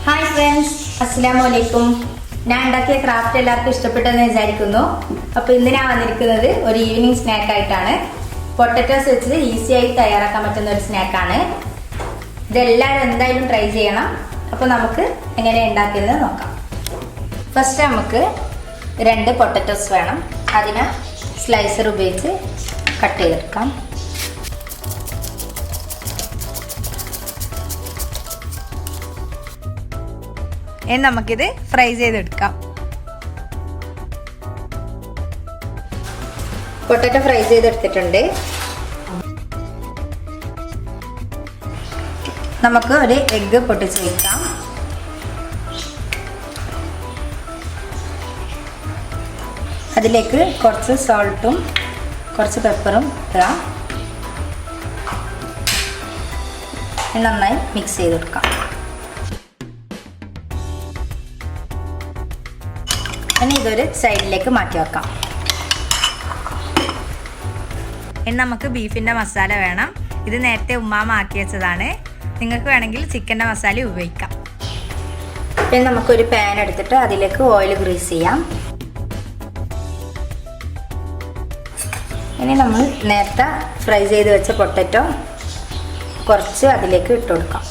Hi friends, Assalamualaikum. ഞാൻ ഉണ്ടാക്കിയ craft എല്ലാവർക്കും ഇഷ്ടപ്പെട്ടെന്ന് വിചാരിക്കുന്നു. അപ്പോൾ ഇന്ന് ഞാൻ വന്നിരിക്കുന്നത് ഒരു ഈവനിംഗ് സ്നാക്ക് ആയിട്ടാണ്. പൊട്ടറ്റോസ് വെച്ച് ഈസി ആയി തയ്യാറാക്കാൻ പറ്റുന്ന ഒരു സ്നാക്ക് ആണ്. ഇതെല്ലാവരും എന്തായാലും ട്രൈ ചെയ്യണം. അപ്പോൾ നമുക്ക് എങ്ങനെ ഉണ്ടാക്കിയെന്ന് നോക്കാം. ഫസ്റ്റ് നമുക്ക് 2 പൊട്ടറ്റോസ് വേണം. അതിനെ സ്ലൈസർ ഉപയോഗിച്ച് കട്ട് ചെയ്തെടുക്കാം. ഇനി നമുക്കിത് ഫ്രൈ ചെയ്തെടുക്കാം. പൊട്ടറ്റോ ഫ്രൈ ചെയ്തെടുത്തിട്ടുണ്ട്. നമുക്ക് ഒരു എഗ്ഗ് പൊട്ടിച്ച് വെക്കാം. അതിലേക്ക് കുറച്ച് സോൾട്ടും കുറച്ച് പെപ്പറും ഇടുക. നന്നായി മിക്സ് ചെയ്തെടുക്കാം. ഇനി ഇതൊരു സൈഡിലേക്ക് മാറ്റി വെക്കാം. ഇനി നമുക്ക് ബീഫിൻ്റെ മസാല വേണം. ഇത് നേരത്തെ ഉമ്മാമ ആക്കി വെച്ചതാണ്. നിങ്ങൾക്ക് വേണമെങ്കിൽ ചിക്കൻ്റെ മസാല ഉപയോഗിക്കാം. പിന്നെ നമുക്കൊരു പാൻ എടുത്തിട്ട് അതിലേക്ക് ഓയിൽ ഗ്രീസ് ചെയ്യാം. ഇനി നമ്മൾ നേരത്തെ ഫ്രൈ ചെയ്ത് വെച്ച പൊട്ടറ്റോ കുറച്ച് അതിലേക്ക് ഇട്ട് കൊടുക്കാം.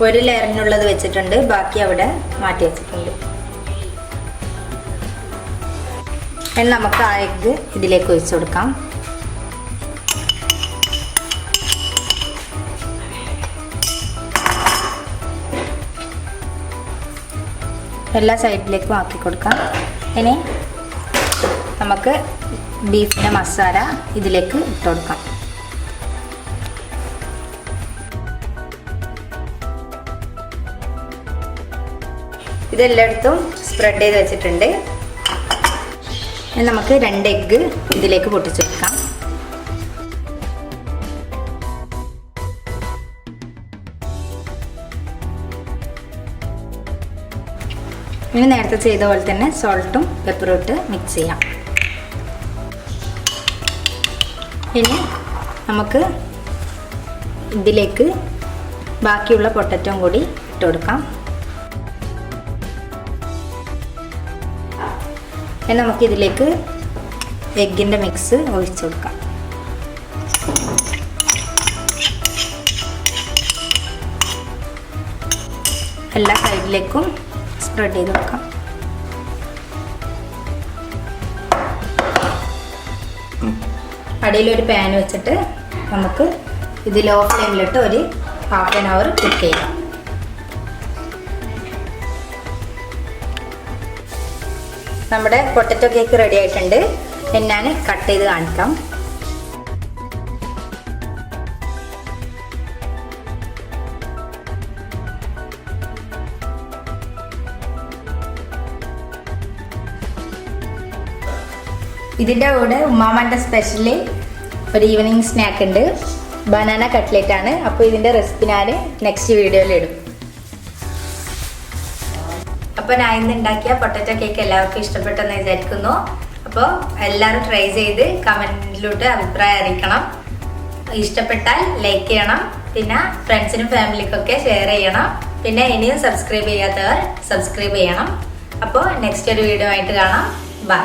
ഒരു ലെയറിനുള്ളത് വെച്ചിട്ടുണ്ട്, ബാക്കി അവിടെ മാറ്റി വെച്ചിട്ടുണ്ട്. ഇനി നമുക്ക് ആ എഗ്ഗ് ഇതിലേക്ക് ഒഴിച്ചു കൊടുക്കാം. എല്ലാ സൈഡിലേക്കും ആക്കി കൊടുക്കാം. ഇനി നമുക്ക് ബീഫിൻ്റെ മസാല ഇതിലേക്ക് ഇട്ട് കൊടുക്കാം. ഇതെല്ലായിടത്തും സ്പ്രെഡ് ചെയ്ത് വെച്ചിട്ടുണ്ട്. നമുക്ക് 2 എഗ്ഗ് ഇതിലേക്ക് പൊട്ടിച്ചു വെക്കാം. ഇനി നേരത്തെ ചെയ്ത പോലെ തന്നെ സോൾട്ടും പെപ്പറും ഇട്ട് മിക്സ് ചെയ്യാം. ഇനി നമുക്ക് ഇതിലേക്ക് ബാക്കിയുള്ള പൊട്ടറ്റോയും കൂടി ഇട്ട് കൊടുക്കാം. ഇനി നമുക്കിതിലേക്ക് എഗ്ഗിൻ്റെ മിക്സ് ഒഴിച്ചു കൊടുക്കാം. എല്ലാ സൈഡിലേക്കും സ്പ്രെഡ് ചെയ്ത് കൊടുക്കാം. അടിയിലൊരു പാൻ വെച്ചിട്ട് നമുക്ക് ഇത് ലോ ഫ്ലെയിമിലിട്ട് ഒരു ½ an hour കുക്ക് ചെയ്യാം. നമ്മുടെ പൊട്ടറ്റോ കേക്ക് റെഡി ആയിട്ടുണ്ട്. ഞാൻ കട്ട് ചെയ്ത് കാണിക്കാം. ഇതിൻ്റെ കൂടെ ഉമ്മാമൻ്റെ സ്പെഷ്യലി ഒരു ഈവനിങ് സ്നാക്ക് ഉണ്ട്, ബനാന കട്ട്ലേറ്റ് ആണ്. അപ്പോൾ ഇതിൻ്റെ റെസിപ്പി ഞാൻ നെക്സ്റ്റ് വീഡിയോയിൽ ഇടും. അപ്പോൾ ഞാൻ ഇന്ന് ഉണ്ടാക്കിയ പൊട്ടറ്റോ കേക്ക് എല്ലാവർക്കും ഇഷ്ടപ്പെട്ടെന്ന് വിചാരിക്കുന്നു. അപ്പോൾ എല്ലാവരും ട്രൈ ചെയ്ത് കമൻറ്റിലൂടെ അഭിപ്രായം അറിയിക്കണം. ഇഷ്ടപ്പെട്ടാൽ ലൈക്ക് ചെയ്യണം, പിന്നെ ഫ്രണ്ട്സിനും ഫാമിലിക്കൊക്കെ ഷെയർ ചെയ്യണം. പിന്നെ ഇനിയും സബ്സ്ക്രൈബ് ചെയ്യാത്തവർ സബ്സ്ക്രൈബ് ചെയ്യണം. അപ്പോൾ നെക്സ്റ്റ് ഒരു വീഡിയോ ആയിട്ട് കാണാം. ബൈ.